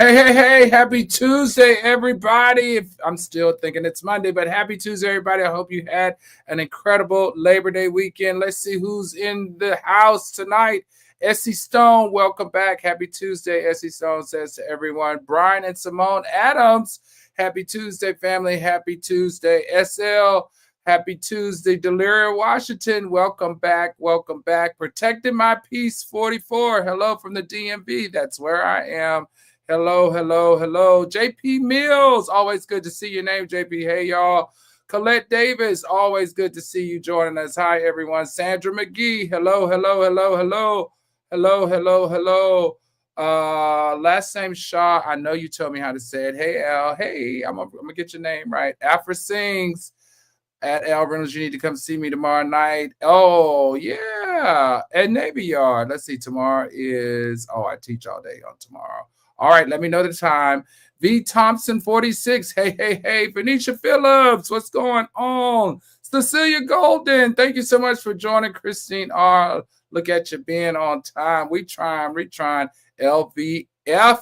Hey, happy Tuesday, everybody. I'm still thinking it's Monday, but happy Tuesday, everybody. I hope you had an incredible Labor Day weekend. Let's see who's in the house tonight. Essie Stone, welcome back. Happy Tuesday, Essie Stone says to everyone. Brian and Simone Adams, happy Tuesday, family. Happy Tuesday, SL. Happy Tuesday, Deliria Washington. Welcome back. Welcome back. Protecting My Peace 44. Hello from the DMV. That's where I am. Hello. JP Mills, always good to see your name, JP. Hey, y'all. Colette Davis, always good to see you joining us. Hi, everyone. Sandra McGee, hello. Last name Shaw. I know you told me how to say it. Hey, Al. Hey, I'm gonna get your name right. Afra Sings at Al Reynolds. You need to come see me tomorrow night. Oh, yeah. At Navy Yard. Let's see. Tomorrow is, I teach all day on tomorrow. All right, let me know the time. V Thompson 46. Hey. Venetia Phillips, what's going on? Cecilia Golden, thank you so much for joining. Christine R. Look at you being on time. We trying. LVF,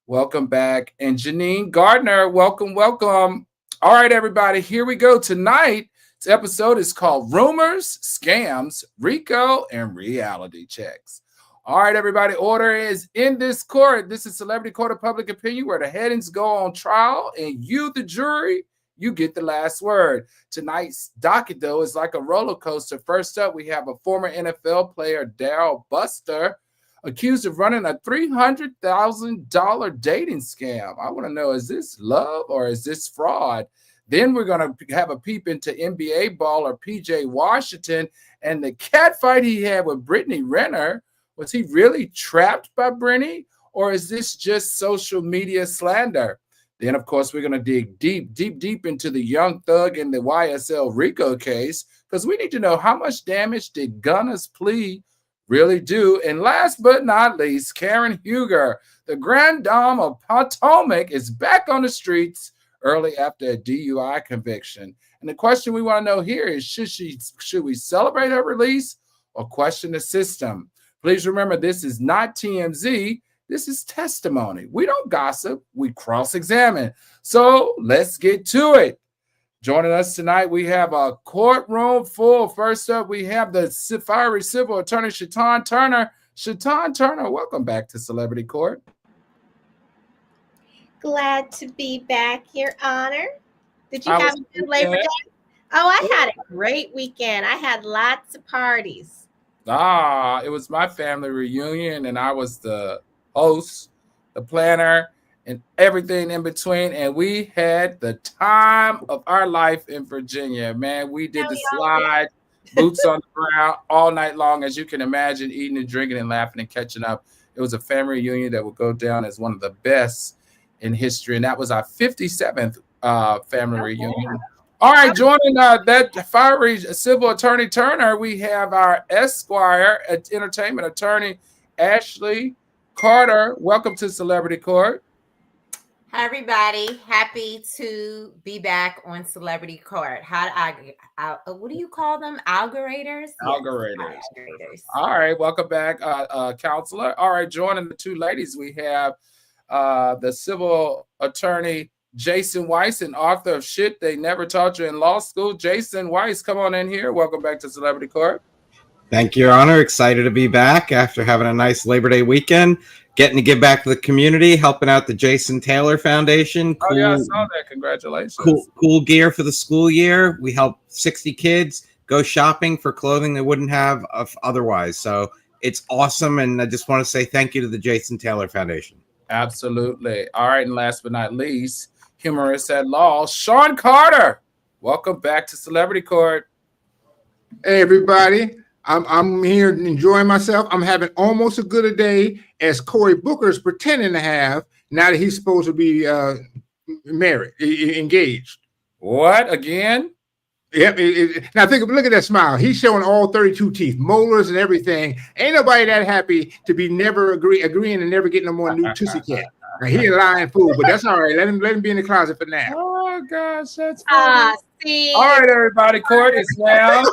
welcome back. And Janine Gardner, welcome. All right, everybody, here we go. Tonight's episode is called Rumors, Scams, RICO, and Reality Checks. All right, everybody, order is in this court. This is Celebrity Court of Public Opinion, where the headings go on trial, and you, the jury, you get the last word. Tonight's docket, though, is like a roller coaster. First up, we have a former NFL player, Daryl Buster, accused of running a $300,000 dating scam. I want to know, is this love or is this fraud? Then we're going to have a peep into NBA baller PJ Washington and the catfight he had with Brittany Renner. Was he really trapped by Brittany, or is this just social media slander? Then, of course, we're going to dig deep into the Young Thug and the YSL RICO case, because we need to know how much damage did Gunna's plea really do. And last but not least, Karen Huger, the Grand Dame of Potomac, is back on the streets early after a DUI conviction. And the question we want to know here is, should we celebrate her release or question the system? Please remember, this is not TMZ. This is testimony. We don't gossip. We cross-examine. So let's get to it. Joining us tonight, we have a courtroom full. First up, we have the fiery civil attorney, Shatan Turner. Shatan Turner, welcome back to Celebrity Court. Glad to be back, Your Honor. Did you have a good Labor Day? Oh, I had a great weekend. I had lots of parties. It was my family reunion, and I was the host, the planner, and everything in between. And we had the time of our life in Virginia, man. We did the slide, boots on the ground all night long, as you can imagine, eating and drinking and laughing and catching up. It was a family reunion that will go down as one of the best in history. And that was our 57th family reunion. All right, joining that fiery civil attorney Turner, we have our Esquire entertainment attorney, Ashley Carter. Welcome to Celebrity Court. Hi, everybody. Happy to be back on Celebrity Court. What do you call them? Algorators? Algorators. All right, welcome back, counselor. All right, joining the two ladies, we have the civil attorney, Jason Weiss, and author of Shit They Never Taught You in Law School. Jason Weiss, come on in here. Welcome back to Celebrity Court. Thank you, Your Honor. Excited to be back after having a nice Labor Day weekend. Getting to give back to the community, helping out the Jason Taylor Foundation. Cool, I saw that. Congratulations. Cool gear for the school year. We help 60 kids go shopping for clothing they wouldn't have otherwise. So it's awesome, and I just want to say thank you to the Jason Taylor Foundation. Absolutely. All right, and last but not least, humorist at law, Sean Carter. Welcome back to Celebrity Court. Hey, everybody. I'm here enjoying myself. I'm having almost as good a day as Cory Booker is pretending to have now that he's supposed to be married, engaged. What, again? Yep. Now look at that smile. He's showing all 32 teeth, molars and everything. Ain't nobody that happy to be never agreeing to never get no more new Tootsie Cat. Now, he a lying fool, but that's all right. Let him be in the closet for now. Oh gosh, that's funny. All right, everybody. Court is now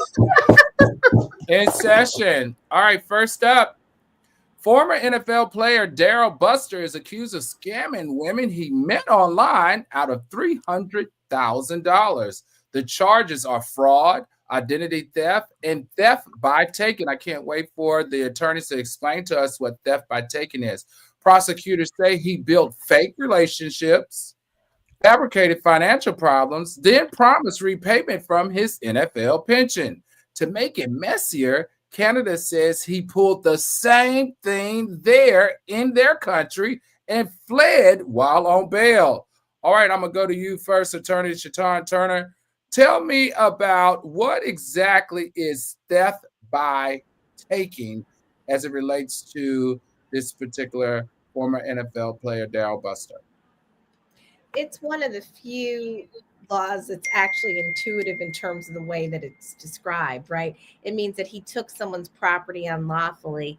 in session. All right, first up, Former NFL player Daryl Buster is accused of scamming women he met online out of $300,000. The charges are fraud, identity theft, and theft by taking. I can't wait for the attorneys to explain to us what theft by taking is. Prosecutors say he built fake relationships, fabricated financial problems, then promised repayment from his NFL pension. To make it messier, Canada says he pulled the same thing there in their country and fled while on bail. All right, I'm going to go to you first, Attorney Shaitan Turner. Tell me about what exactly is theft by taking as it relates to this particular former NFL player, Daryl Buster. It's one of the few laws that's actually intuitive in terms of the way that it's described, right? It means that he took someone's property unlawfully.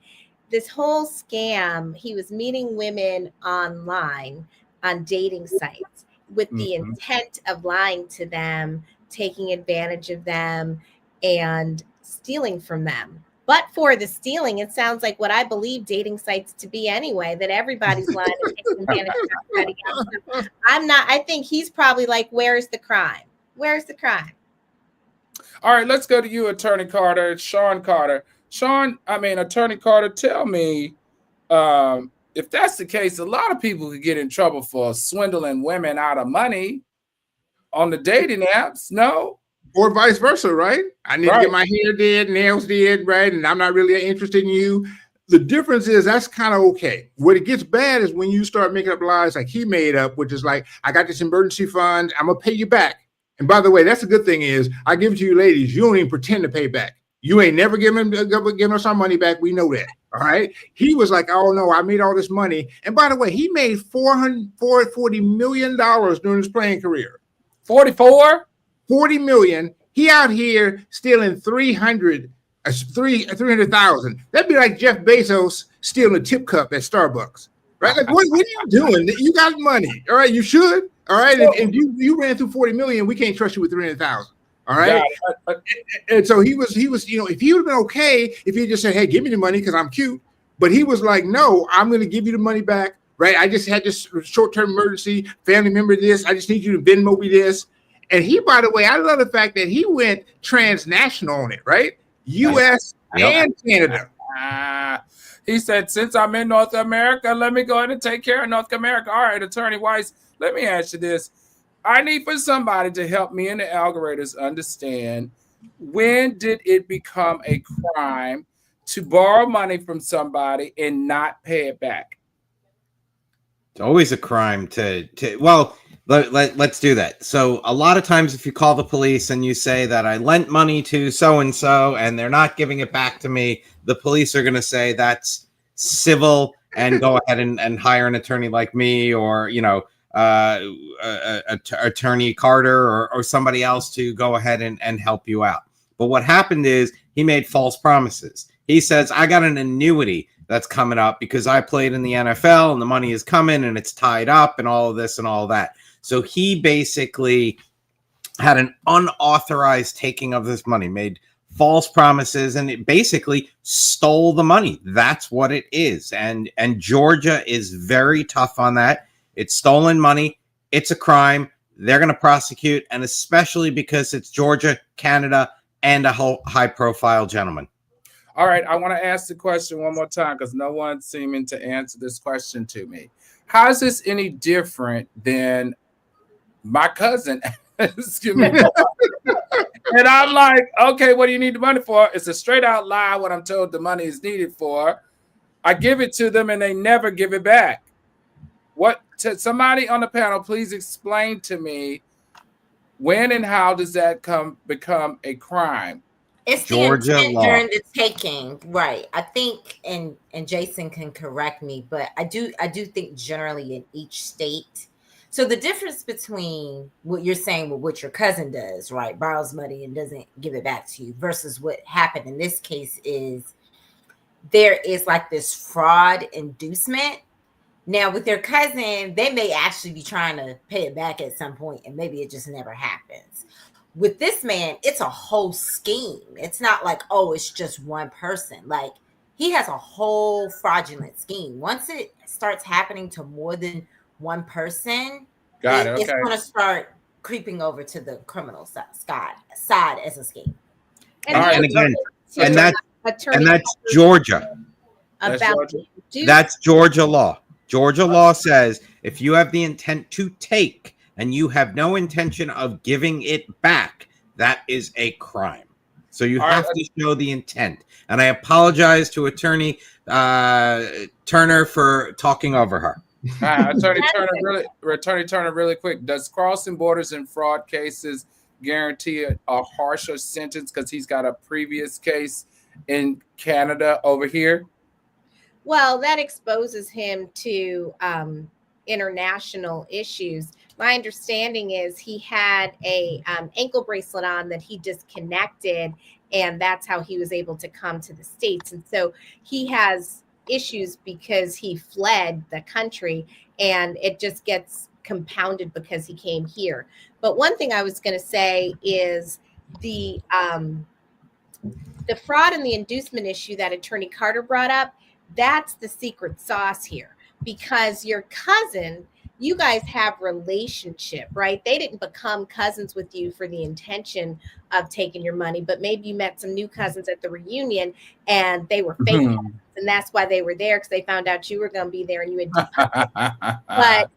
This whole scam, he was meeting women online on dating sites with the intent of lying to them, taking advantage of them, and stealing from them. But for the stealing, it sounds like what I believe dating sites to be anyway, that everybody's lying and taking advantage of everybody else. I think he's probably like, where's the crime? Where's the crime? All right, let's go to you, Attorney Carter, Sean Carter. Attorney Carter, tell me, if that's the case, a lot of people could get in trouble for swindling women out of money on the dating apps, no? Or vice versa, right? I need to get my hair did, nails did, right? And I'm not really interested in you. The difference is that's kind of okay. What it gets bad is when you start making up lies like he made up, which is like, I got this emergency fund, I'm going to pay you back. And by the way, that's the good thing is I give it to you ladies, you don't even pretend to pay back. You ain't never giving us our money back. We know that. All right. He was like, oh no, I made all this money. And by the way, he made $440 million during his playing career. 40 million. He out here stealing 300,000. That'd be like Jeff Bezos stealing a tip cup at Starbucks, right? Like, what are you doing? You got money, all right? You should, all right. And you ran through 40 million. We can't trust you with 300,000. All right. Yeah. And so he was, if he would have been okay if he just said, hey, give me the money because I'm cute. But he was like, no, I'm going to give you the money back. Right. I just had this short-term emergency, family member this. I just need you to Venmo me this. And he, by the way, I love the fact that he went transnational on it, right? U.S. and Canada. He said, since I'm in North America, let me go ahead and take care of North America. All right, Attorney Weiss, let me ask you this. I need for somebody to help me and the algorithms understand, when did it become a crime to borrow money from somebody and not pay it back? It's always a crime let's do that. So a lot of times if you call the police and you say that I lent money to so-and-so and they're not giving it back to me, the police are going to say that's civil and go ahead and hire an attorney like me or, Attorney Carter or somebody else to go ahead and help you out. But what happened is he made false promises. He says, I got an annuity that's coming up because I played in the NFL and the money is coming and it's tied up and all of this and all that. So he basically had an unauthorized taking of this money, made false promises, and it basically stole the money. That's what it is. And Georgia is very tough on that. It's stolen money. It's a crime. They're going to prosecute, and especially because it's Georgia, Canada, and a whole high-profile gentleman. All right, I want to ask the question one more time because no one's seeming to answer this question to me. How is this any different than my cousin? Excuse me. And I'm like, okay, what do you need the money for? It's a straight out lie what I'm told the money is needed for. I give it to them and they never give it back. Somebody on the panel, please explain to me when and how does that become a crime? It's Georgia the law during the taking, right? I think, and Jason can correct me, but I do think generally in each state. So the difference between what you're saying with what your cousin does, right, borrows money and doesn't give it back to you, versus what happened in this case is there is like this fraud inducement. Now with their cousin, they may actually be trying to pay it back at some point, and maybe it just never happens. With this man, it's a whole scheme. It's not like, oh, it's just one person. Like, he has a whole fraudulent scheme. Once it starts happening to more than one person, it's going to start creeping over to the criminal side as a scheme. And again, and that's Georgia. That's Georgia law. Georgia law says if you have the intent to take and you have no intention of giving it back, that is a crime. So you have to show the intent. And I apologize to Attorney Turner for talking over her. Attorney Turner, really quick. Does crossing borders in fraud cases guarantee a harsher sentence because he's got a previous case in Canada over here? Well, that exposes him to international issues. My understanding is he had a ankle bracelet on that he disconnected, and that's how he was able to come to the States. And so he has issues because he fled the country, and it just gets compounded because he came here. But one thing I was going to say is the fraud and the inducement issue that Attorney Carter brought up. That's the secret sauce here, because your cousin, you guys have relationship, right? They didn't become cousins with you for the intention of taking your money, but maybe you met some new cousins at the reunion and they were fake cousins, and that's why they were there, because they found out you were going to be there and you had but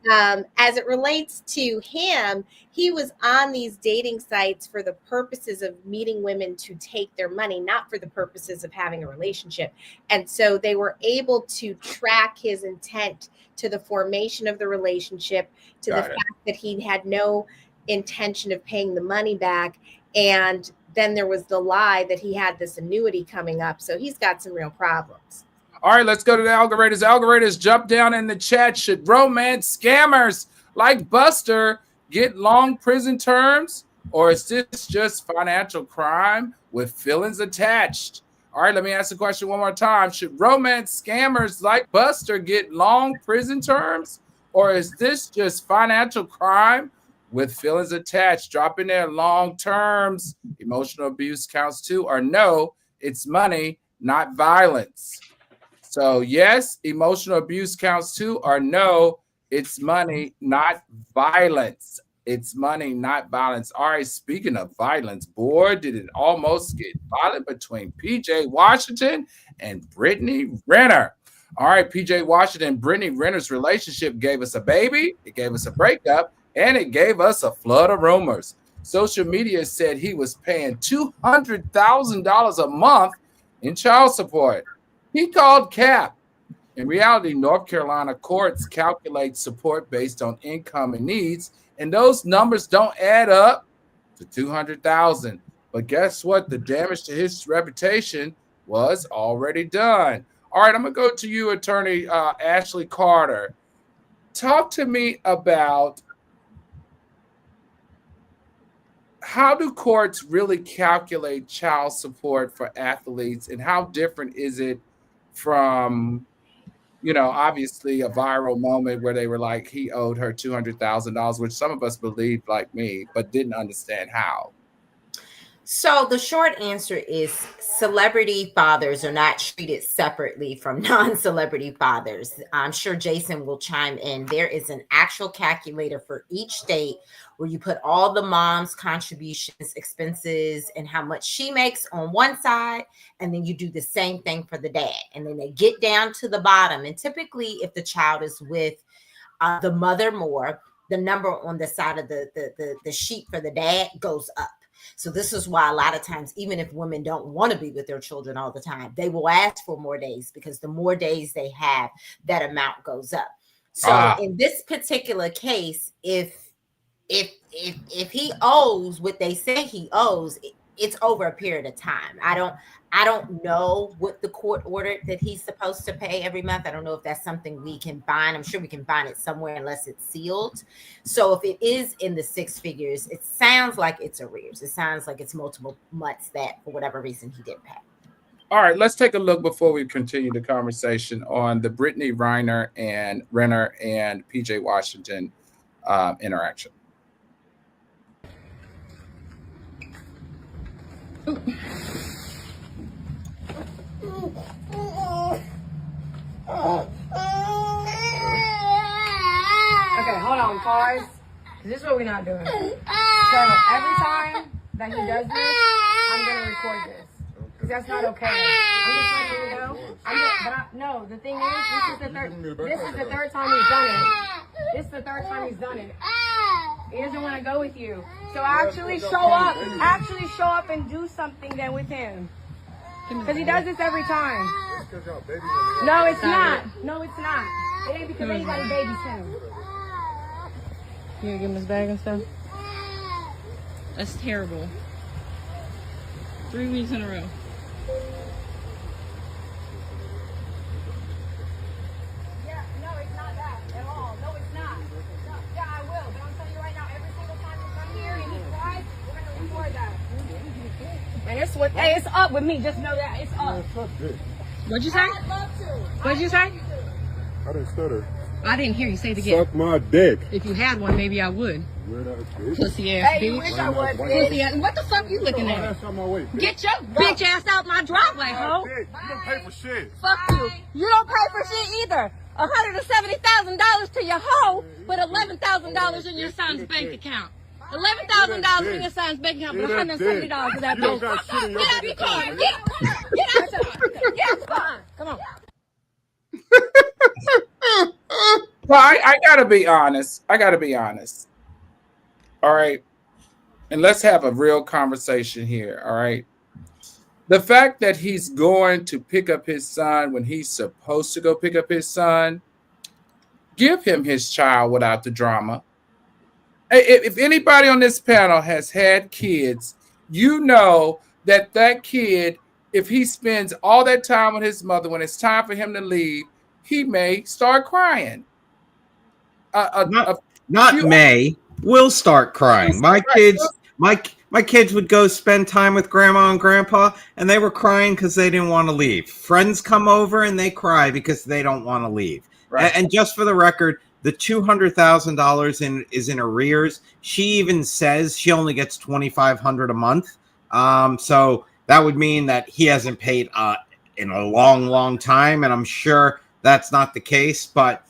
as it relates to him, he was on these dating sites for the purposes of meeting women to take their money, not for the purposes of having a relationship. And so they were able to track his intent to the formation of the relationship, to the fact that he had no intention of paying the money back. And then there was the lie that he had this annuity coming up. So he's got some real problems. All right, let's go to the algorithm. Algorithms, jump down in the chat. Should romance scammers like Buster get long prison terms, or is this just financial crime with feelings attached? All right, let me ask the question one more time. Should romance scammers like Buster get long prison terms, or is this just financial crime with feelings attached? Drop in there long terms. Emotional abuse counts too, or no, it's money, not violence. So yes, emotional abuse counts too, or no, it's money, not violence. It's money, not violence. All right, speaking of violence, boy, did it almost get violent between PJ Washington and Brittany Renner. All right, PJ Washington and Brittany Renner's relationship gave us a baby, it gave us a breakup, and it gave us a flood of rumors. Social media said he was paying $200,000 a month in child support. He called cap. In reality, North Carolina courts calculate support based on income and needs, and those numbers don't add up to $200,000. But guess what? The damage to his reputation was already done. All right, I'm going to go to you, Attorney Ashley Carter. Talk to me about how do courts really calculate child support for athletes, and how different is it from, obviously a viral moment where they were like, he owed her $200,000, which some of us believed, like me, but didn't understand how. So the short answer is celebrity fathers are not treated separately from non-celebrity fathers. I'm sure Jason will chime in. There is an actual calculator for each state where you put all the mom's contributions, expenses, and how much she makes on one side, and then you do the same thing for the dad. And then they get down to the bottom. And typically, if the child is with the mother more, the number on the side of the sheet for the dad goes up. So this is why a lot of times, even if women don't want to be with their children all the time, they will ask for more days, because the more days they have, that amount goes up. So in this particular case, if he owes what they say he owes, it's over a period of time. I don't know what the court ordered that he's supposed to pay every month. I don't know if that's something we can find. I'm sure we can find it somewhere unless it's sealed. So if it is in the six figures, it sounds like it's arrears. It sounds like it's multiple months that for whatever reason he didn't pay. All right, let's take a look before we continue the conversation on the Brittany Renner and PJ Washington interaction. Okay, hold on, pause. This is what we're not doing. So every time that he does this, I'm gonna record this. Because that's not okay. I'm just letting you know. No, the thing is, this is the third time he's done it. This is the third time he's done it. He doesn't want to go with you. So actually show up and do something then with him. Because he does this every time. No, it's not. No, it's not. It ain't because anybody babies him. You gonna give him his bag and stuff? That's terrible. 3 weeks in a row. Yeah, no, it's not that at all. No, it's not. No, yeah, I will. But I'm telling you right now, every single time you come here and he cries, we're gonna record that. And it's up with me. Just know that it's up. What'd you say? I'd love to. What'd you say? I didn't stutter. I didn't hear you say it again. Suck my dick. If you had one, maybe I would. Weird ass bitch. Pussy ass Hey, you bitch. wish I would, Pussy bitch. ass. What the fuck you looking Oh, at? that's on my way. Bitch. Get your bitch ass out my driveway, ho. Dick. You don't pay for shit. Fuck you. You don't pay for shit either. $170,000 to your hoe, but $11,000 in your son's bank account. $11,000 in your son's bank account, but $170 to that You don't bitch. got shit in your Get out bank the car. account. Get out the car. Get out the car. Come on. Well, I gotta be honest. All right. And let's have a real conversation here. All right. The fact that he's going to pick up his son when he's supposed to go pick up his son, give him his child without the drama. If anybody on this panel has had kids, you know that kid, if he spends all that time with his mother, when it's time for him to leave, he may start crying. Will start crying. My kids would go spend time with grandma and grandpa, and they were crying because they didn't want to leave. Friends come over and they cry because they don't want to leave. Right. And just for the record, the $200,000 is in arrears. She even says she only gets $2,500 a month. So that would mean that he hasn't paid in a long, long time, and I'm sure that's not the case. But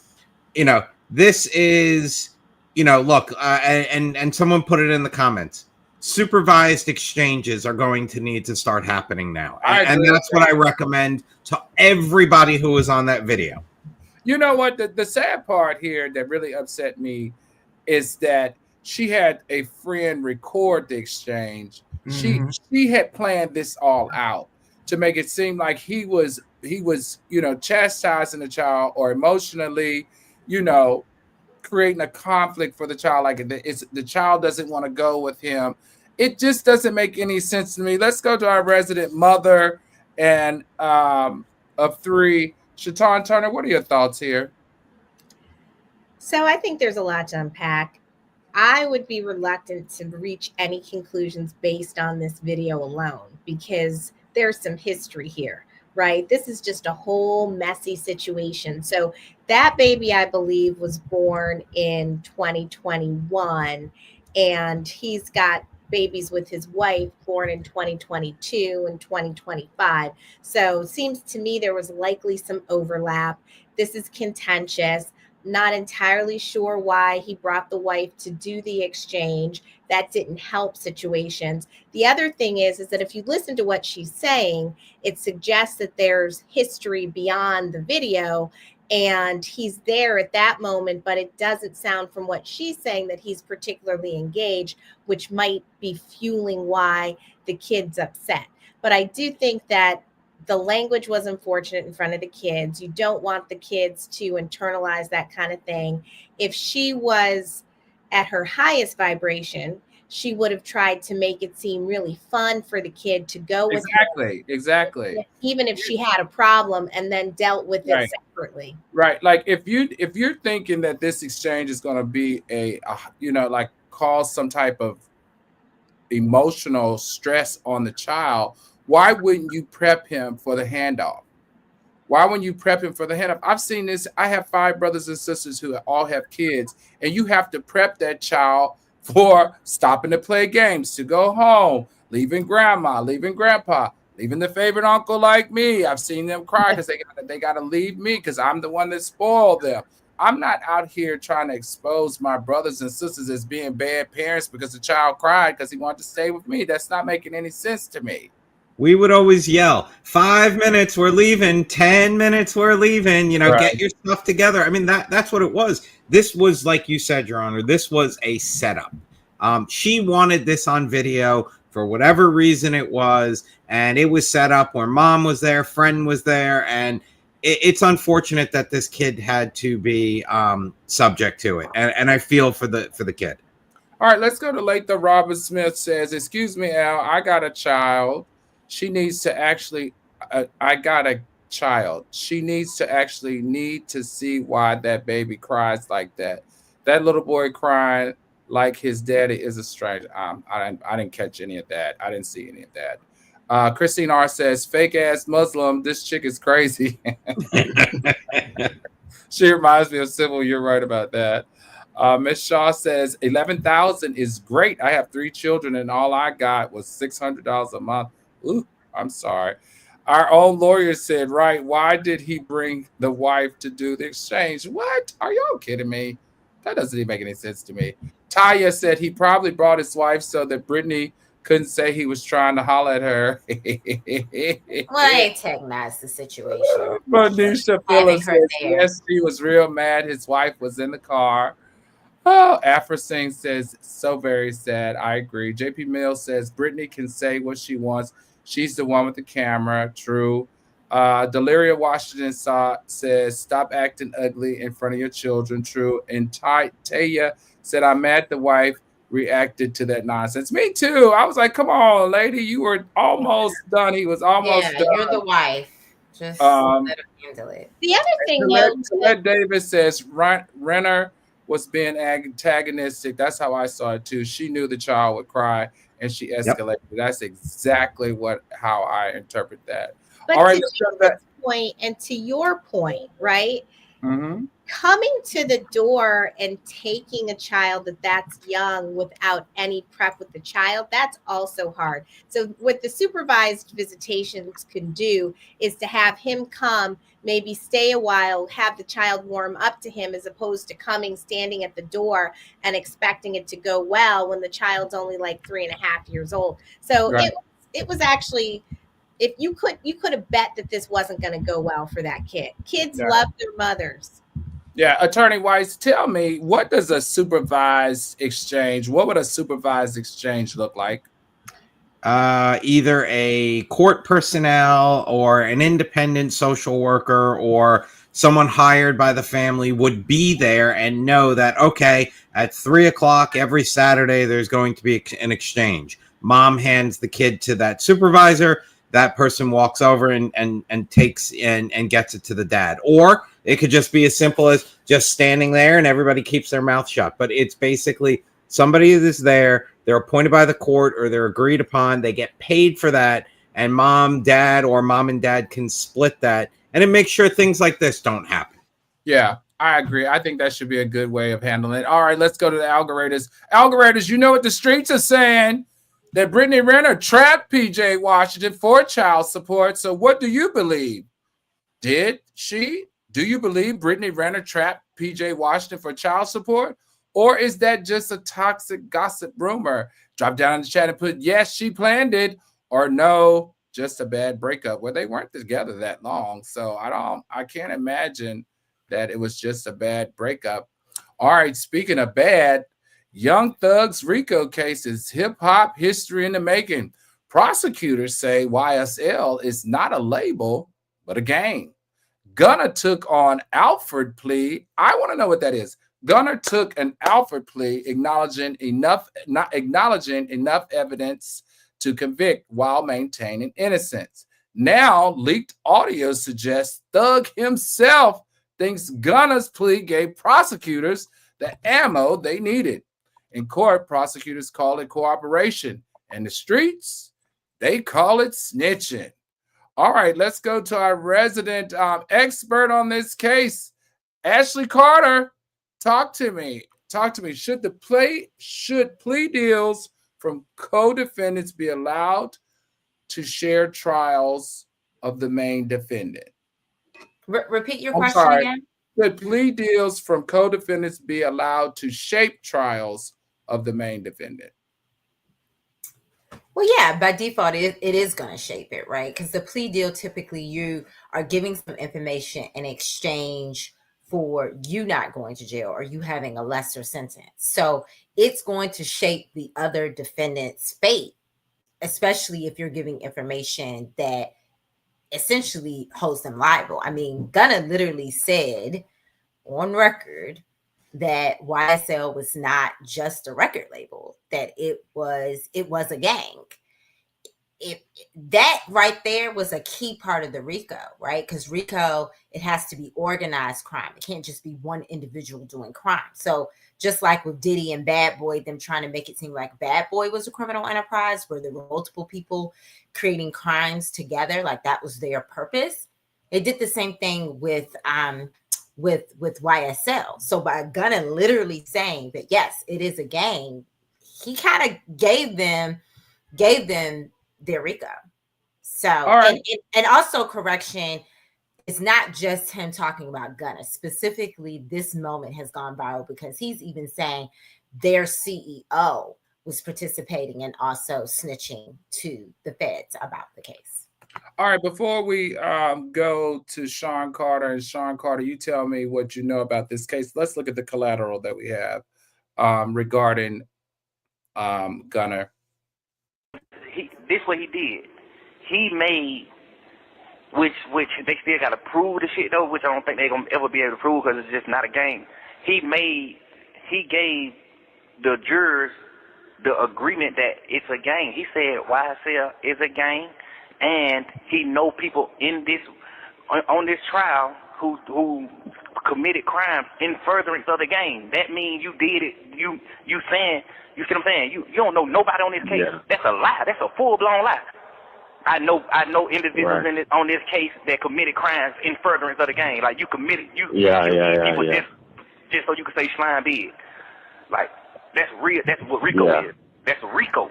this is, look, and someone put it in the comments. Supervised exchanges are going to need to start happening now. And that's what I recommend to everybody who was on that video. You know what? The sad part here that really upset me is that she had a friend record the exchange. Mm-hmm. She had planned this all out to make it seem like he was chastising the child or emotionally, creating a conflict for the child. Like the child doesn't want to go with him. It just doesn't make any sense to me. Let's go to our resident mother and of three. Shatan Turner, what are your thoughts here? So I think there's a lot to unpack. I would be reluctant to reach any conclusions based on this video alone because there's some history here, right? This is just a whole messy situation. So that baby, I believe, was born in 2021, and he's got babies with his wife born in 2022 and 2025. So it seems to me there was likely some overlap. This is contentious. Not entirely sure why he brought the wife to do the exchange. That didn't help situations. The other thing is that if you listen to what she's saying, it suggests that there's history beyond the video, and he's there at that moment, but it doesn't sound from what she's saying that he's particularly engaged, which might be fueling why the kid's upset. But I do think that the language was unfortunate in front of the kids. You don't want the kids to internalize that kind of thing. If she was at her highest vibration, she would have tried to make it seem really fun for the kid to go with him. Exactly. Even if she had a problem and then dealt with it separately. Right. Like if you're thinking that this exchange is going to be like cause some type of emotional stress on the child, why wouldn't you prep him for the handoff? Why wouldn't you prep him for the handoff? I've seen this. I have 5 brothers and sisters who all have kids, and you have to prep that child for stopping to play games, to go home, leaving grandma, leaving grandpa. Leaving the favorite uncle like me. I've seen them cry because they got to leave me because I'm the one that spoiled them. I'm not out here trying to expose my brothers and sisters as being bad parents because the child cried because he wanted to stay with me. That's not making any sense to me. We would always yell, 5 minutes, we're leaving, 10 minutes, we're leaving, get your stuff together. I mean, that's what it was. This was, like you said, Your Honor, this was a setup. She wanted this on video for whatever reason it was, and it was set up where mom was there, friend was there, and it's unfortunate that this kid had to be subject to it, and I feel for the kid. All right, let's go to Latha Robert Smith says, excuse me, Al, I got a child. She needs to actually, I got a child. She needs to actually need to see why that baby cries like that. That little boy crying like his daddy is a stranger. I didn't catch any of that. I didn't see any of that. Christine R says, fake ass Muslim. This chick is crazy. She reminds me of Sybil. You're right about that. Miss Shaw says, 11,000 is great. I have 3 children and all I got was $600 a month. Ooh, I'm sorry. Our own lawyer said, right, why did he bring the wife to do the exchange? What? Are y'all kidding me? That doesn't even make any sense to me. Taya said he probably brought his wife so that Brittany couldn't say he was trying to holler at her. Well, I recognize the situation. Manisha Phillips says, yes, he was real mad. His wife was in the car. Oh, Afra Singh says, so very sad. I agree. JP Mills says, Brittany can say what she wants. She's the one with the camera. True. Deliria Washington says, stop acting ugly in front of your children. True. And Taya said, I'm mad the wife reacted to that nonsense. Me too. I was like, come on, lady. You were almost done. He was almost done. You're the wife. Just let him handle it. The other thing, Colette Davis says, Renner was being antagonistic. That's how I saw it too. She knew the child would cry and she escalated. Yep. That's exactly how I interpret that. But all right, to this point and to your point, right? Mm-hmm. Coming to the door and taking a child that's young without any prep with the child, that's also hard. So what the supervised visitations can do is to have him come, maybe stay a while, have the child warm up to him, as opposed to coming, standing at the door and expecting it to go well when the child's only like 3.5 years old. So right. it was actually, if you could have bet that this wasn't going to go well for that kid. Kids love their mothers. Yeah, Attorney Weiss, tell me, what does a supervised exchange, what would a supervised exchange look like? Either a court personnel or an independent social worker or someone hired by the family would be there and know that, okay, at 3:00 every Saturday, there's going to be an exchange. Mom hands the kid to that supervisor. That person walks over and takes and gets it to the dad. Or it could just be as simple as just standing there and everybody keeps their mouth shut. But it's basically somebody that's there, they're appointed by the court or they're agreed upon, they get paid for that, and mom, dad, or mom and dad can split that. And it makes sure things like this don't happen. Yeah, I agree. I think that should be a good way of handling it. All right, let's go to the algorithms. Algorithms, you know what the streets are saying? That Brittany Renner trapped PJ Washington for child support. So what do you believe? Did she? Do you believe Brittany Renner trapped PJ Washington for child support? Or is that just a toxic gossip rumor? Drop down in the chat and put, yes, she planned it, or no, just a bad breakup. Well, they weren't together that long. So I can't imagine that it was just a bad breakup. All right, speaking of bad, Young Thug's RICO case is hip-hop history in the making. Prosecutors say YSL is not a label, but a gang. Gunna took on Alford plea. I want to know what that is. Gunna took an Alford plea, acknowledging enough evidence to convict while maintaining innocence. Now, leaked audio suggests Thug himself thinks Gunna's plea gave prosecutors the ammo they needed. In court, prosecutors call it cooperation. And the streets, they call it snitching. All right, let's go to our resident expert on this case, Ashley Carter. Talk to me. Should plea deals from co-defendants be allowed to share trials of the main defendant? Repeat your I'm question sorry. again. Could plea deals from co-defendants be allowed to shape trials of the main defendant? Well, yeah, by default, it is going to shape it, right? Because the plea deal, typically you are giving some information in exchange for you not going to jail or you having a lesser sentence. So it's going to shape the other defendant's fate, especially if you're giving information that essentially holds them liable. I mean, Gunna literally said on record that YSL was not just a record label, that it was a gang. That right there was a key part of the RICO, right? Because RICO, it has to be organized crime. It can't just be one individual doing crime. So just like with Diddy and Bad Boy, them trying to make it seem like Bad Boy was a criminal enterprise where there were multiple people creating crimes together, like that was their purpose. They did the same thing with YSL. So by Gunna literally saying that yes, it is a gang, he kind of gave them their RICO. So right. and also correction, it's not just him talking about Gunna. Specifically, this moment has gone viral because he's even saying their CEO was participating and also snitching to the feds about the case. All right, before we go to Sean Carter, and Sean Carter, you tell me what you know about this case. Let's look at the collateral that we have regarding Gunna. This what he did. He made, which they still got to prove the shit though, which I don't think they're gonna ever be able to prove because it's just not a game. He gave the jurors the agreement that it's a gang. He said YSL is a gang, and he know people in this on this trial who committed crimes in furtherance of the gang. That means you did it. You saying, you see what I'm saying? You don't know nobody on this case. Yeah. That's a lie. That's a full blown lie. I know individuals right. on this case that committed crimes in furtherance of the gang. Like you committed people just so you can say slime big. Like that's real. That's what RICO is. That's RICO.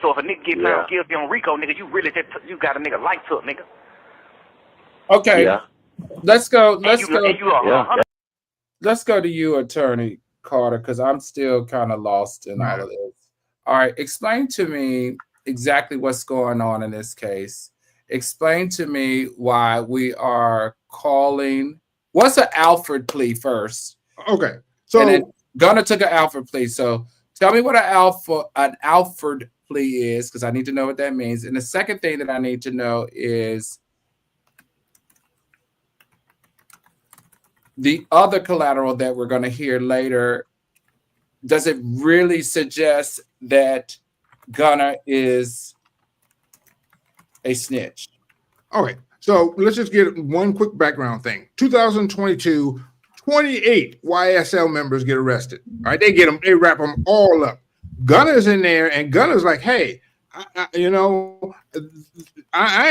So if a nigga get found guilty on RICO, nigga, you really you got a nigga lights up, nigga. Okay. Yeah. Let's go to you, Attorney Carter, because I'm still kind of lost in all of this. All right, explain to me exactly what's going on in this case. Explain to me why we are calling. What's an Alford plea first? Okay, so and then Gunna took an Alford plea. So tell me what an Alford plea is, because I need to know what that means. And the second thing that I need to know is the other collateral that we're going to hear later. Does it really suggest that Gunna is a snitch? Okay, so let's just get one quick background thing. 2022, 28 YSL members get arrested. All right, they wrap them all up. Gunna's in there, and Gunna's like, hey, I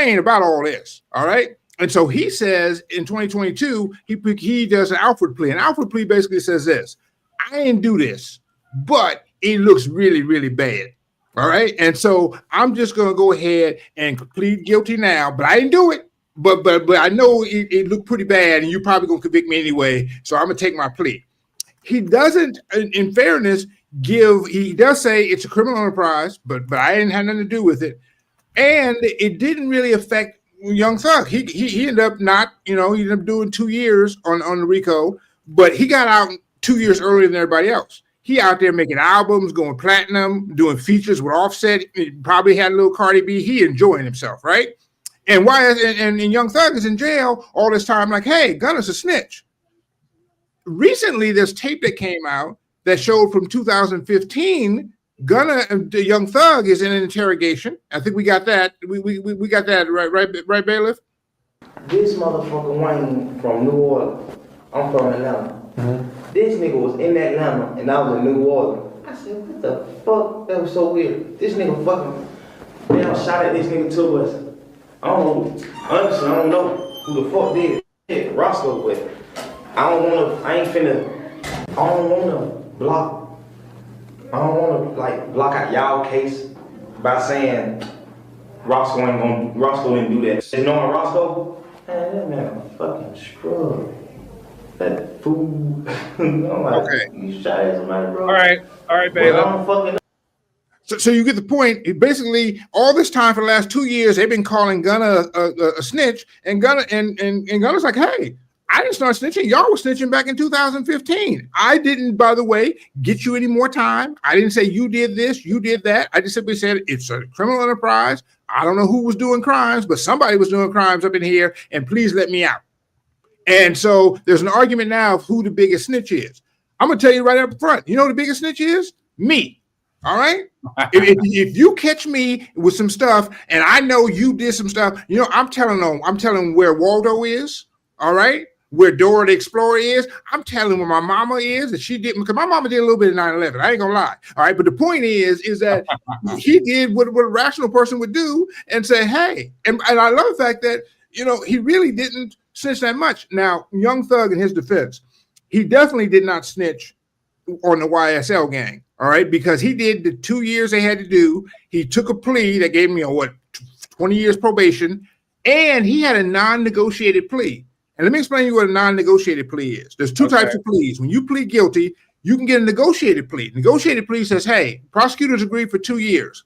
ain't about all this. All right. And so he says in 2022, he does an Alford plea. An Alford plea basically says this: I didn't do this, but it looks really, really bad. All right. And so I'm just going to go ahead and plead guilty now, but I didn't do it. But I know it looked pretty bad, and you're probably going to convict me anyway. So I'm going to take my plea. He doesn't, in fairness, he does say it's a criminal enterprise, but I didn't have nothing to do with it. And it didn't really affect Young Thug. He ended up he ended up doing 2 years on the RICO, but he got out 2 years earlier than everybody else. He out there making albums, going platinum, doing features with Offset. He probably had a little Cardi B. He enjoying himself, right? And and Young Thug is in jail all this time. Like, hey, Gunna's a snitch. Recently, there's tape that came out that showed from 2015. Gunna and Young Thug is in an interrogation. I think we got that. We got that right, Bailiff? This motherfucker Wayne from New Orleans. I'm from Atlanta. Mm-hmm. This nigga was in Atlanta and I was in New Orleans. I said, what the fuck? That was so weird. This nigga fucking damn shot at this nigga to us. I don't know. Honestly, I don't know who the fuck did it. Roscoe, but I don't wanna block. I don't want to block out y'all case by saying Roscoe didn't do that. You know Roscoe? Man, that man a fucking scrub. That fool. I'm like, Okay. You shot at somebody, bro? All right, Baylor. Well, I don't fucking know. So you get the point. Basically, all this time for the last 2 years, they've been calling Gunna a snitch, and Gunna's like, hey, I didn't start snitching. Y'all were snitching back in 2015. I didn't, by the way, get you any more time. I didn't say you did this, you did that. I just simply said it's a criminal enterprise. I don't know who was doing crimes, but somebody was doing crimes up in here, and please let me out. And so there's an argument now of who the biggest snitch is. I'm going to tell you right up front. You know who the biggest snitch is? Me. All right? if you catch me with some stuff and I know you did some stuff, you know, I'm telling them where Waldo is, all right? Where Dora the Explorer is. I'm telling where my mama is, that she did, because my mama did a little bit of 9/11. I ain't gonna lie. All right, but the point is that he did what a rational person would do and say, hey, and I love the fact that, you know, he really didn't snitch that much. Now, Young Thug, in his defense, he definitely did not snitch on the YSL gang, all right, because he did the 2 years they had to do. He took a plea that gave him, 20 years probation, and he had a non-negotiated plea. And let me explain to you what a non-negotiated plea is. There's two types of pleas. When you plead guilty, you can get a negotiated plea. Negotiated plea says, hey, prosecutors agreed for 2 years.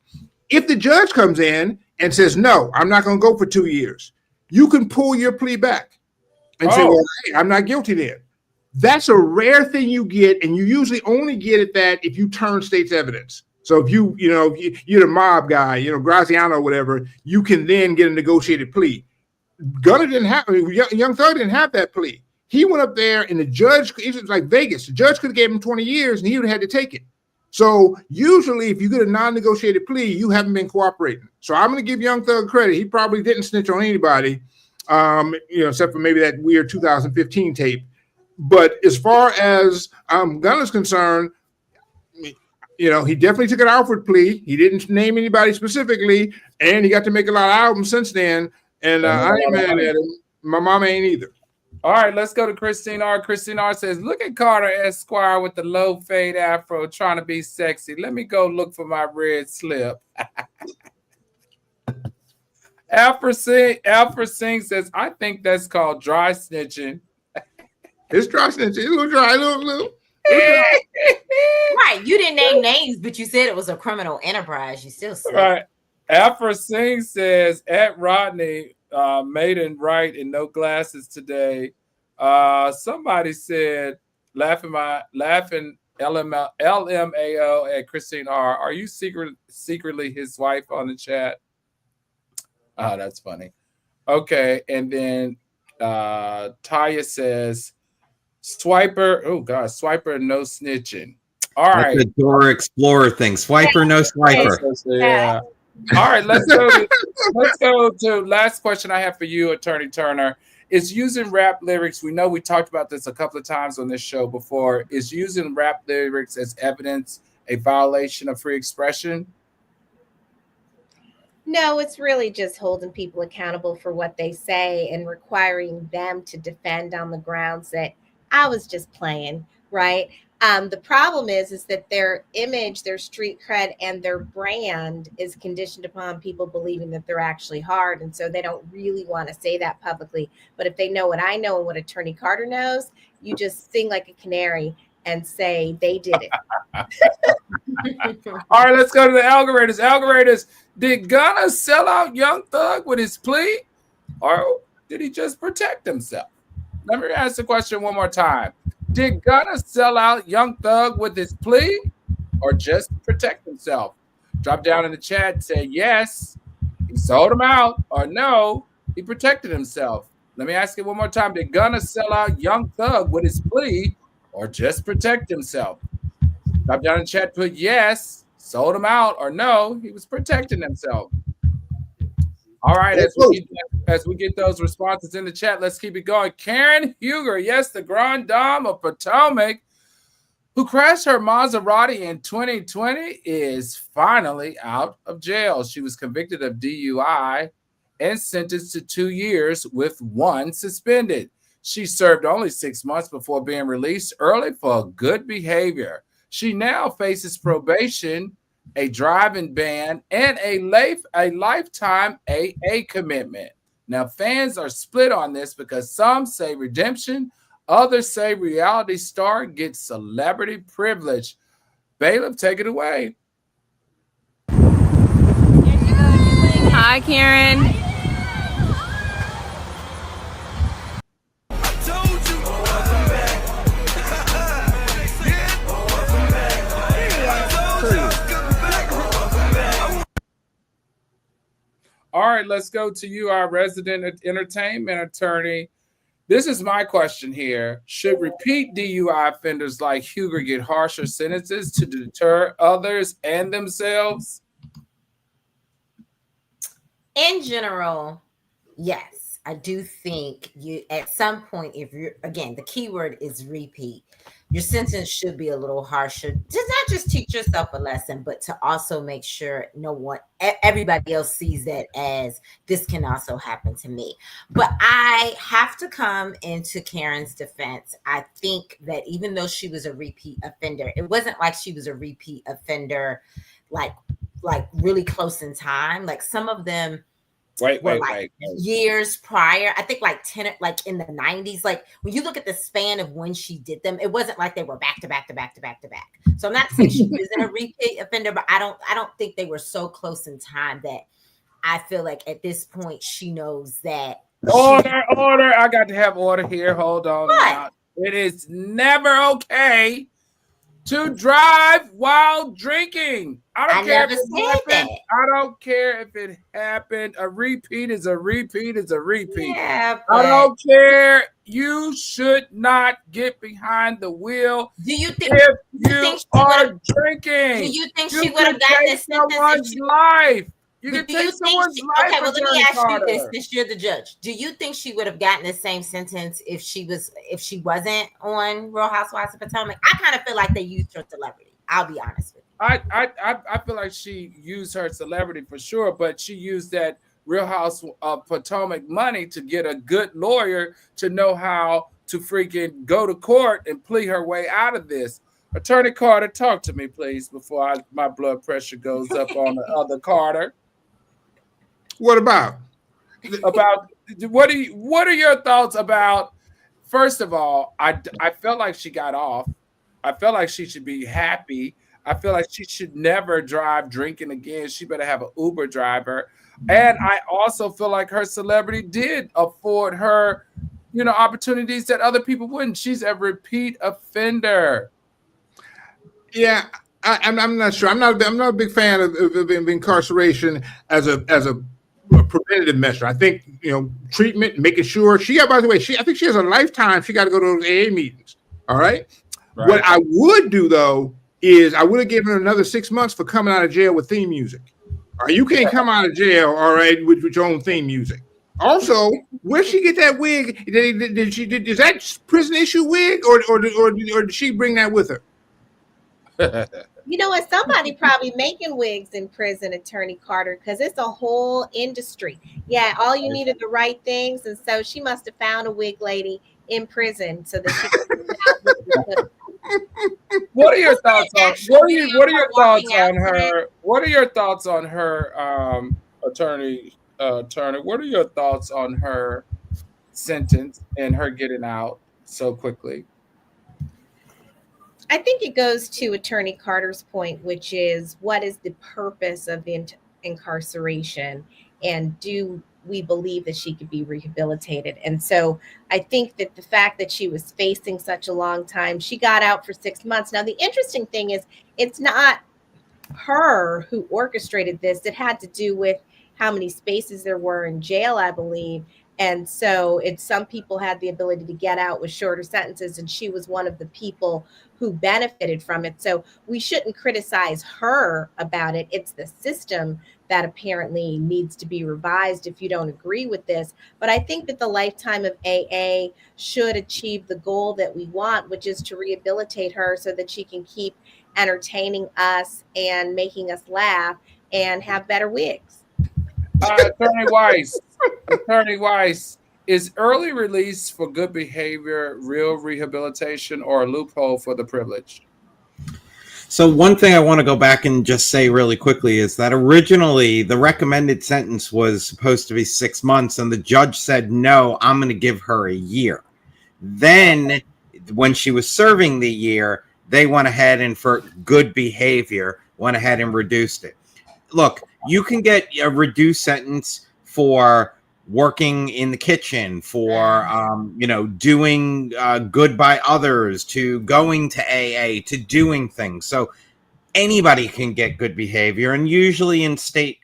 If the judge comes in and says, no, I'm not going to go for 2 years, you can pull your plea back and say, well, hey, I'm not guilty then. That's a rare thing you get, and you usually only get at that if you turn state's evidence. So if you're the mob guy, Graziano or whatever, you can then get a negotiated plea. Gunna didn't have, Young Thug didn't have that plea. He went up there, and the judge, it was like Vegas. The judge could have gave him 20 years, and he would have had to take it. So usually, if you get a non-negotiated plea, you haven't been cooperating. So I'm going to give Young Thug credit. He probably didn't snitch on anybody, except for maybe that weird 2015 tape. But as far as Gunna's concerned, he definitely took an Alfred plea. He didn't name anybody specifically, and he got to make a lot of albums since then. And I ain't mad at him. My mama ain't either. All right, let's go to Christine R. Christine R. says, look at Carter Esquire with the low fade afro trying to be sexy. Let me go look for my red slip. Alfred Singh says, I think that's called dry snitching. It's dry snitching. It's a little dry, little. Right. You didn't name names, but you said it was a criminal enterprise. You still said right. Alfred Singh says, at Rodney, Maiden right and no glasses today. Somebody said, laughing LMAO at Christine R. Are you secretly his wife on the chat? Oh, that's funny. Okay, and then Taya says, Swiper, oh God, Swiper, no snitching. All right. That's the Dora Explorer thing. Swiper, no swiper. Yeah. All right, let's go to last question I have for you, Attorney Turner. Is using rap lyrics, we know we talked about this a couple of times on this show before, is using rap lyrics as evidence a violation of free expression? No, it's really just holding people accountable for what they say and requiring them to defend on the grounds that I was just playing, right? The problem is that their image, their street cred, and their brand is conditioned upon people believing that they're actually hard. And so they don't really want to say that publicly. But if they know what I know and what Attorney Carter knows, you just sing like a canary and say they did it. All right, let's go to the algorithm. Algorithm, did Gunna sell out Young Thug with his plea, or did he just protect himself? Let me ask the question one more time. Did Gunna sell out Young Thug with his plea, or just protect himself? Drop down in the chat and say yes, he sold him out, or no, he protected himself. Let me ask it one more time. Did Gunna sell out Young Thug with his plea, or just protect himself? Drop down in the chat, put yes, sold him out, or no, he was protecting himself. All right, as we get those responses in the chat, let's keep it going. Karen Huger, yes, the Grand Dame of Potomac, who crashed her Maserati in 2020, is finally out of jail. She was convicted of DUI and sentenced to 2 years with 1 suspended. She served only 6 months before being released early for good behavior. She now faces probation a driving ban, and a lifetime AA commitment. Now, fans are split on this because some say redemption, others say reality star gets celebrity privilege. Bailiff, take it away. Hi, Karen. All right, let's go to you, our resident entertainment attorney. This is my question here. Should repeat DUI offenders like Huger get harsher sentences to deter others and themselves? In general, yes. I do think you, at some point, if you're, again, the key word is repeat, your sentence should be a little harsher to not just teach yourself a lesson, but to also make sure everybody else sees that as this can also happen to me. But I have to come into Karen's defense. I think that even though she was a repeat offender, it wasn't like she was a repeat offender, like really close in time. Like some of them wait. Years prior, I think like 10, like in the 90s. Like when you look at the span of when she did them, it wasn't like they were back to back. So I'm not saying she isn't a repeat offender, but I don't think they were so close in time that I feel like at this point she knows that. Order. I got to have order here. Hold on. Now. It is never okay to drive while drinking. I don't care if it happened. I don't care if it happened. A repeat is a repeat is a repeat. Yeah, I don't care. You should not get behind the wheel. Do you think if you are drinking? Do you think she would have gotten this someone's life? You can take someone's life. Okay, well, let me ask you this, since you're the judge. Do you think she would have gotten the same sentence if she wasn't on Real Housewives of Potomac? I kind of feel like they used her celebrity. I'll be honest with you. I feel like she used her celebrity for sure, but she used that Real House of Potomac money to get a good lawyer to know how to freaking go to court and plead her way out of this. Attorney Carter, talk to me, please, before my blood pressure goes up on the other Carter. What about? What are your thoughts about? First of all, I felt like she got off. I felt like she should be happy. I feel like she should never drive drinking again. She better have an Uber driver. And I also feel like her celebrity did afford her, opportunities that other people wouldn't. She's a repeat offender. Yeah, I'm not sure. I'm not a big fan of incarceration as a preventative measure. I think treatment, making sure by the way, I think she has a lifetime. She got to go to those AA meetings. All right. What I would do though is I would have given her another 6 months for coming out of jail with theme music. All right, you can't come out of jail, all right, with your own theme music. Also, where'd she get that wig? Is that prison issue wig, or did she bring that with her? You know what? Somebody probably making wigs in prison, Attorney Carter, because it's a whole industry. Yeah, all you need are the right things, and so she must have found a wig lady in prison so that she could. What are your thoughts on? What are your thoughts on her? What are your thoughts on her, Attorney Turner? What are your thoughts on her sentence and her getting out so quickly? I think it goes to Attorney Carter's point, which is what is the purpose of the incarceration, and do we believe that she could be rehabilitated? And so I think that the fact that she was facing such a long time, she got out for 6 months. Now, the interesting thing is it's not her who orchestrated this. It had to do with how many spaces there were in jail, I believe. And so some people had the ability to get out with shorter sentences, and she was one of the people who benefited from it. So we shouldn't criticize her about it. It's the system that apparently needs to be revised if you don't agree with this. But I think that the lifetime of AA should achieve the goal that we want, which is to rehabilitate her so that she can keep entertaining us and making us laugh and have better wigs. Attorney Weiss, is early release for good behavior real rehabilitation or a loophole for the privilege? So one thing I want to go back and just say really quickly is that originally the recommended sentence was supposed to be 6 months, and the judge said, no, I'm going to give her a year. Then when she was serving the year, they went ahead and for good behavior, went ahead and reduced it. Look, you can get a reduced sentence for working in the kitchen, for doing good by others, to going to AA, to doing things. So anybody can get good behavior, and usually in state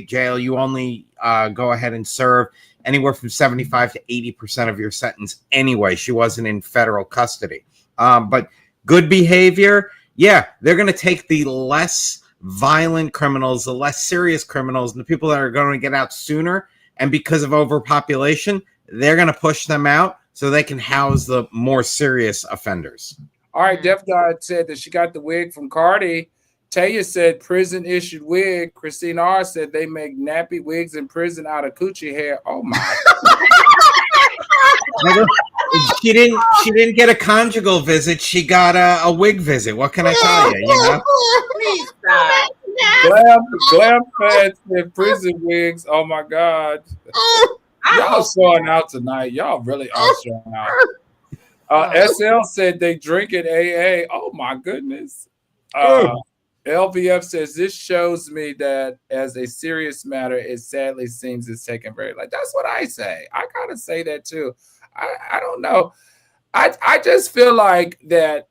jail, you only go ahead and serve anywhere from 75 to 80% of your sentence anyway. She wasn't in federal custody. But good behavior, yeah, they're going to take the less violent criminals, the less serious criminals, and the people that are going to get out sooner. And because of overpopulation, they're going to push them out so they can house the more serious offenders. All right, Def God said that she got the wig from Cardi. Taya said prison issued wig. Christine R said they make nappy wigs in prison out of coochie hair. Oh my! She didn't get a conjugal visit. She got a wig visit. What can I tell you? You know. Please stop. Glam fans in prison wigs. Oh my God! Y'all showing out tonight. Y'all really are showing out. SL said they drink at AA. Oh my goodness. LVF says this shows me that as a serious matter, it sadly seems it's taken very light. That's what I say. I gotta say that too. I don't know. I just feel like that,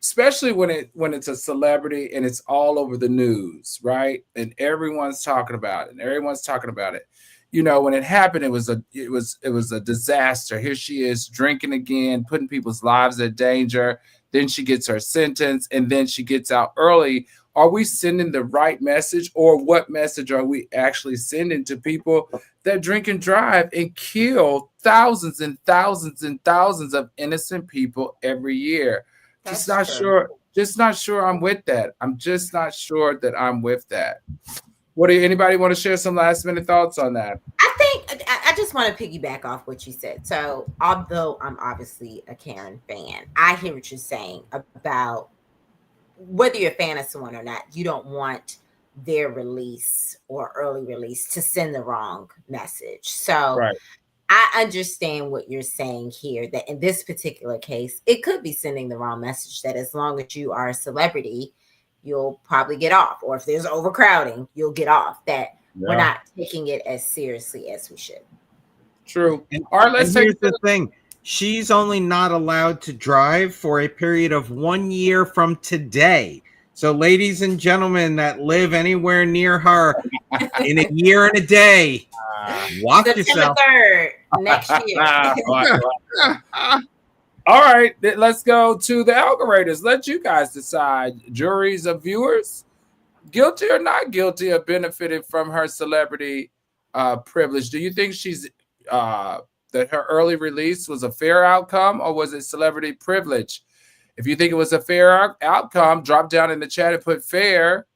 especially when it's a celebrity and it's all over the news, right? And everyone's talking about it. You know, when it happened, it was a disaster. Here she is drinking again, putting people's lives at danger. Then she gets her sentence, and then she gets out early. Are we sending the right message, or what message are we actually sending to people that drink and drive and kill thousands and thousands and thousands of innocent people every year? Just not sure I'm with that. I'm just not sure that I'm with that. Anybody want to share some last minute thoughts on that? I just want to piggyback off what you said. So although I'm obviously a Karen fan, I hear what you're saying about whether you're a fan of someone or not, you don't want their release or early release to send the wrong message. So right. I understand what you're saying here, that in this particular case, it could be sending the wrong message, that as long as you are a celebrity, you'll probably get off. Or if there's overcrowding, you'll get off. That we're not taking it as seriously as we should. True. All right, let's take the thing. She's only not allowed to drive for a period of 1 year from today. So, ladies and gentlemen that live anywhere near her, in a year and a day, watch yourself. September 3rd, next year. All right, let's go to the algorithms. Let you guys decide. Juries of viewers, guilty or not guilty of benefiting from her celebrity privilege. Do you think she's that her early release was a fair outcome, or was it celebrity privilege? If you think it was a fair outcome, drop down in the chat and put fair.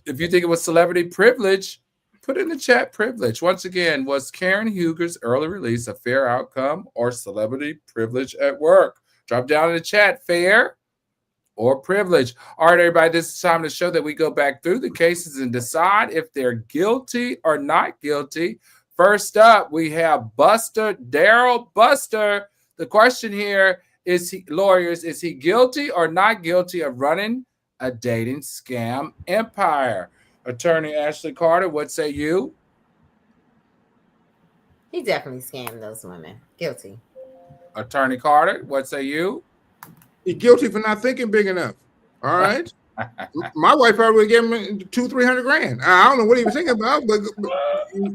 If you think it was celebrity privilege, put in the chat privilege. Once again, was Karen Huger's early release a fair outcome or celebrity privilege at work? Drop down in the chat, fair or privilege. All right, everybody, this is time to show that we go back through the cases and decide if they're guilty or not guilty. First up, we have Buster, Daryl Buster. The question here is, is he guilty or not guilty of running a dating scam empire? Attorney Ashley Carter, what say you? He definitely scammed those women. Guilty. Attorney Carter, what say you? He's guilty for not thinking big enough. All right. My wife probably gave him $200-300 grand. I don't know what he was thinking about, but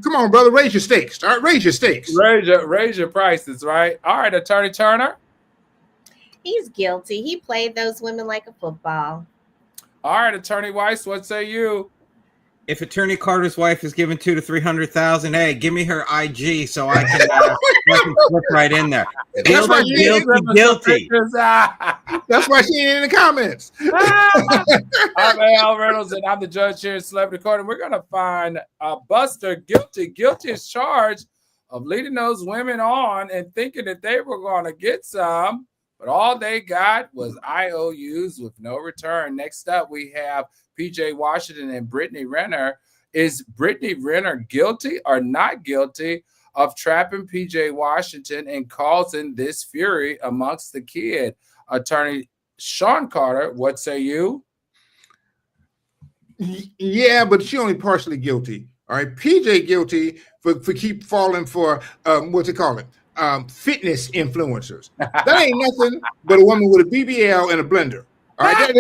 come on, brother, raise your stakes. All right, raise your stakes. Raise your prices, right? All right, Attorney Turner. He's guilty. He played those women like a football. All right, Attorney Weiss, what say you? If Attorney Carter's wife is given $200,000 to $300,000, hey, give me her IG so I can slip right in there. Guilty. That's why she ain't in the comments. I'm Al Reynolds, and I'm the judge here in Celebrity Court, and we're going to find Buster guilty. Guilty is charged of leading those women on and thinking that they were going to get some but all they got was IOUs with no return. Next up, we have PJ Washington and Brittany Renner. Is Brittany Renner guilty or not guilty of trapping PJ Washington and causing this fury amongst the kid? Attorney Sean Carter, what say you? Yeah, but she only partially guilty. All right, PJ guilty for keep falling for what's it called? Fitness influencers. That ain't nothing but a woman with a BBL and a blender. All right, that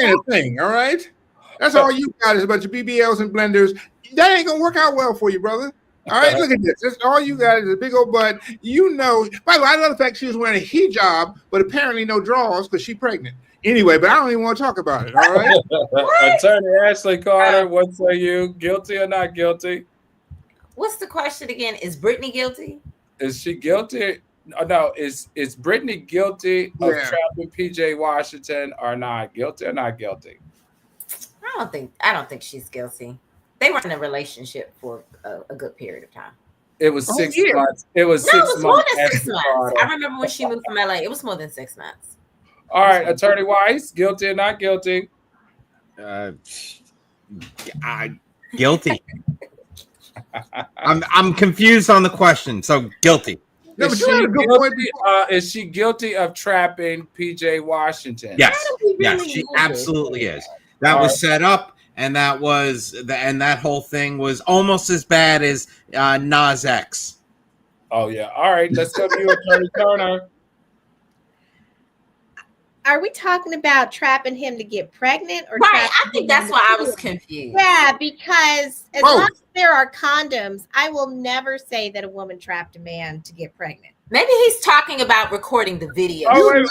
ain't a thing. All right, that's all you got is a bunch of BBLs and blenders. That ain't gonna work out well for you, brother. All right, look at this. That's all you got is a big old butt. You know. By the way, I love the fact she was wearing a hijab, but apparently no drawers because she's pregnant. Anyway, but I don't even want to talk about it. All right. Attorney Ashley Carter, what say you? Guilty or not guilty? What's the question again? Is Brittany guilty? Is she guilty? No, is Brittany guilty of trapping PJ Washington or not? Guilty or not guilty? I don't think she's guilty. They were in a relationship for a good period of time. It was 6 months. It was 6 months. More than 6 months. I remember when she moved from LA. It was more than 6 months. All right, Attorney Weiss, guilty or not guilty? Guilty. I'm confused on the question, so guilty. No, Is she guilty of trapping PJ Washington? Yes, yes, she absolutely is. That was set up, and that whole thing was almost as bad as Nas X. Oh yeah. All right, let's go to you, Attorney Turner. Are we talking about trapping him to get pregnant? Or right, I think that's why I was confused. Yeah, because as long as there are condoms, I will never say that a woman trapped a man to get pregnant. Maybe he's talking about recording the video. I'm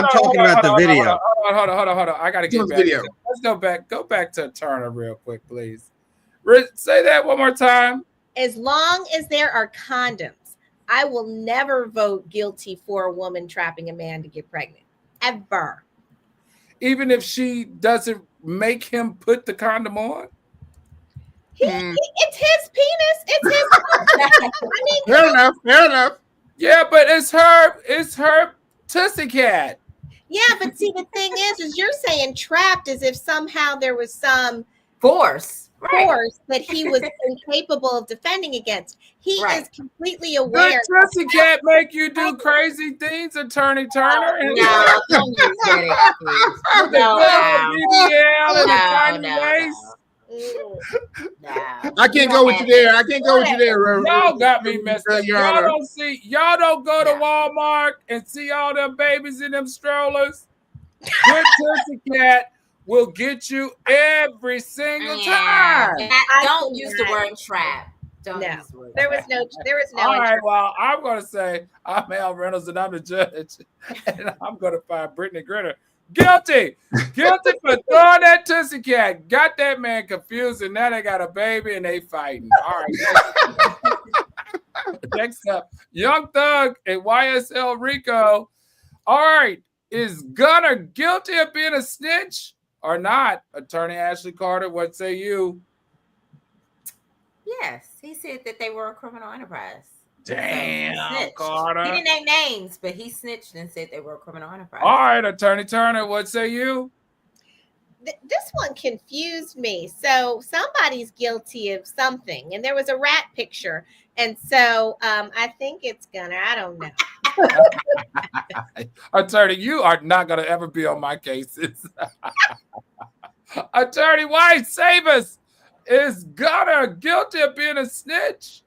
talking about the video. Hold on. I gotta get back. Let's go back to Turner real quick, please. Say that one more time. As long as there are condoms, I will never vote guilty for a woman trapping a man to get pregnant. Ever. Even if she doesn't make him put the condom on? It's his penis. It's his. Fair enough. Yeah, but it's her tussy cat. Yeah, but see, the thing is you're saying trapped as if somehow there was some force that he was incapable of defending against. He is completely aware. The tussy cat make you do crazy things, Attorney Turner. No, don't use I can't go with you there. Y'all got me messed up. Y'all don't go to Walmart and see all them babies in them strollers. Good tussy cat will get you every single time. Don't use the word trap. Don't use the word there was no. All right, well, I'm going to say I'm Al Reynolds and I'm the judge, and I'm going to find Brittany Renner guilty for throwing that tussy cat. Got that man confused, and now they got a baby and they fighting. All right. Next up, Young Thug and YSL Rico. All right, is Gunner guilty of being a snitch or not? Attorney Ashley Carter, what say you? Yes, he said that they were a criminal enterprise. Damn, Carter. He didn't name names, but he snitched and said they were a criminal enterprise. All right, Attorney Turner, what say you? This one confused me. So somebody's guilty of something, and there was a rat picture, and so I think it's Gunner. I don't know. Attorney, you are not going to ever be on my cases. Attorney White, save us. Is Gunner guilty of being a snitch?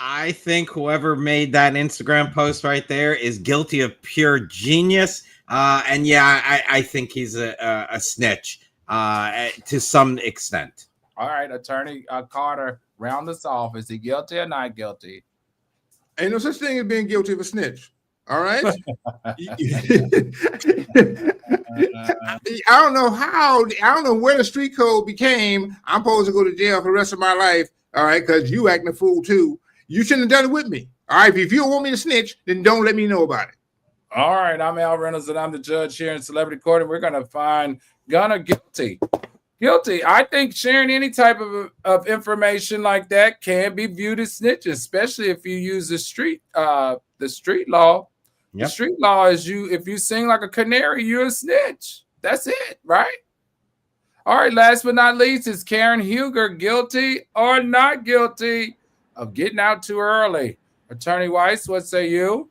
I think whoever made that Instagram post right there is guilty of pure genius. And yeah, I think he's a snitch to some extent. All right, Attorney Carter, round us off. Is he guilty or not guilty? Ain't no such thing as being guilty of a snitch. All right. I don't know where the street code became. I'm supposed to go to jail for the rest of my life. All right, because you acting a fool too. You shouldn't have done it with me. All right. If you don't want me to snitch, then don't let me know about it. All right. I'm Al Reynolds, and I'm the judge here in Celebrity Court, and we're going to find Gunner guilty. Guilty. I think sharing any type of information like that can be viewed as snitching, especially if you use the street law. The street law is if you sing like a canary, you're a snitch. That's it, right? All right, last but not least, is Karen Huger guilty or not guilty of getting out too early? Attorney Weiss, what say you?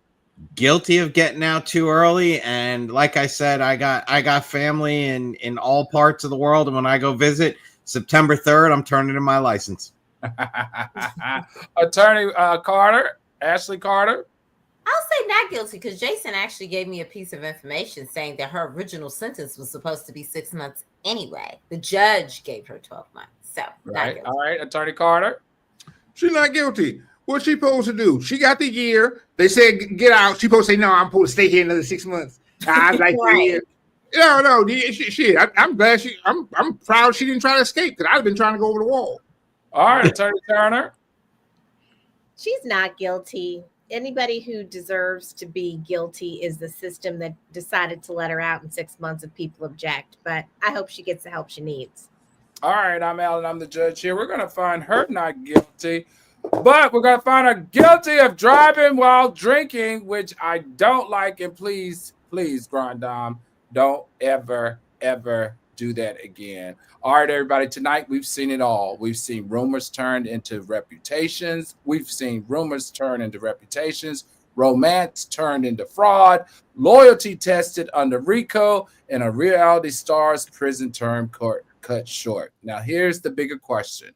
Guilty of getting out too early, and like I said, I got family in all parts of the world, and when I go visit September 3rd, I'm turning in my license. Attorney Carter, Ashley Carter. I'll say not guilty because Jason actually gave me a piece of information saying that her original sentence was supposed to be 6 months anyway. The judge gave her 12 months, so Right. All right, Attorney Carter. She's not guilty. What's she supposed to do? She got the year. They said get out. She supposed to say no. I'm supposed to stay here another 6 months. I like the year. No. Shit. I'm glad I'm proud she didn't try to escape because I've been trying to go over the wall. All right, Attorney Turner. She's not guilty. Anybody who deserves to be guilty is the system that decided to let her out in 6 months if people object. But I hope she gets the help she needs. All right, I'm Alan. I'm the judge here. We're going to find her not guilty, but we're going to find her guilty of driving while drinking, which I don't like. And please, Grand Dame, don't ever do that again. All right, everybody, tonight we've seen it all. We've seen rumors turned into reputations. We've seen rumors turn into reputations, romance turned into fraud, loyalty tested under RICO, and a reality star's prison term cut short. Now, here's the bigger question.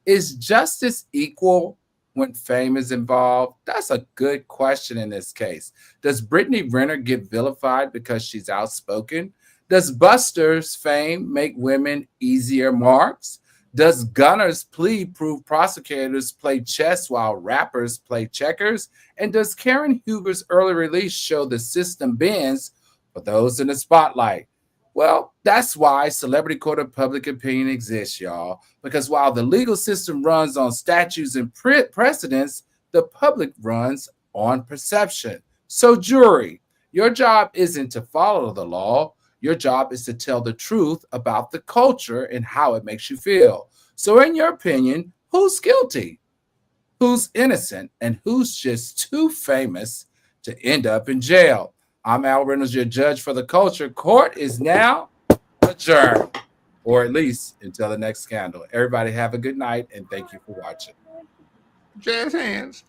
Is justice equal when fame is involved? That's a good question in this case. Does Brittany Renner get vilified because she's outspoken? Does Buster's fame make women easier marks? Does Gunner's plea prove prosecutors play chess while rappers play checkers? And does Karen Huger's early release show the system bends for those in the spotlight? Well, that's why Celebrity Court of Public Opinion exists, y'all. Because while the legal system runs on statutes and precedents, the public runs on perception. So, jury, your job isn't to follow the law. Your job is to tell the truth about the culture and how it makes you feel. So in your opinion, who's guilty? Who's innocent? And who's just too famous to end up in jail? I'm Al Reynolds, your judge for the culture. Court is now adjourned, or at least until the next scandal. Everybody have a good night, and thank you for watching. Jazz hands.